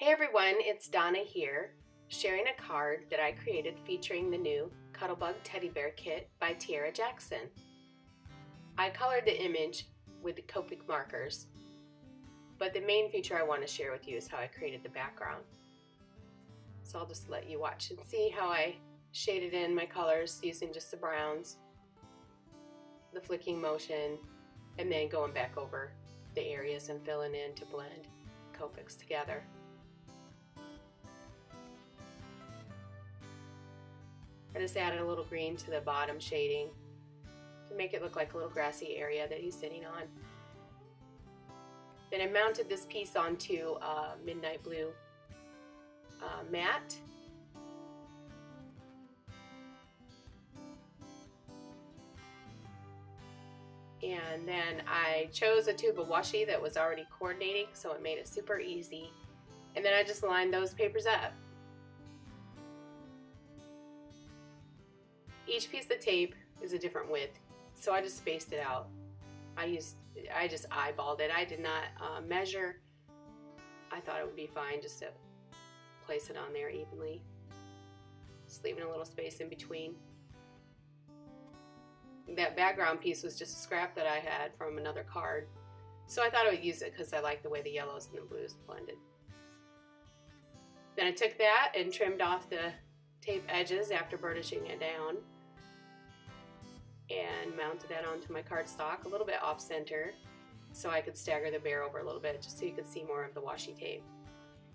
Hey everyone, it's Donna here, sharing a card that I created featuring the new Cuttlebug Teddy Bear Kit by Tiara Jackson. I colored the image with the Copic markers, but the main feature I want to share with you is how I created the background. So I'll just let you watch and see how I shaded in my colors using just the browns, the flicking motion, and then going back over the areas and filling in to blend Copics together. I just added a little green to the bottom shading to make it look like a little grassy area that he's sitting on. Then I mounted this piece onto a midnight blue mat. And then I chose a tube of washi that was already coordinating, so it made it super easy. And then I just lined those papers up. Each piece of tape is a different width, so I just spaced it out. I just eyeballed it. I did not measure. I thought it would be fine just to place it on there evenly. Just leaving a little space in between. That background piece was just a scrap that I had from another card, so I thought I would use it because I like the way the yellows and the blues blended. Then I took that and trimmed off the tape edges after burnishing it down and mounted that onto my cardstock a little bit off center so I could stagger the bear over a little bit just so you could see more of the washi tape.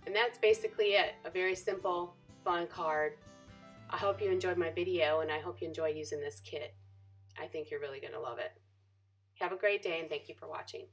And that's basically it. A very simple, fun card. I hope you enjoyed my video and I hope you enjoy using this kit. I think you're really going to love it. Have a great day and thank you for watching.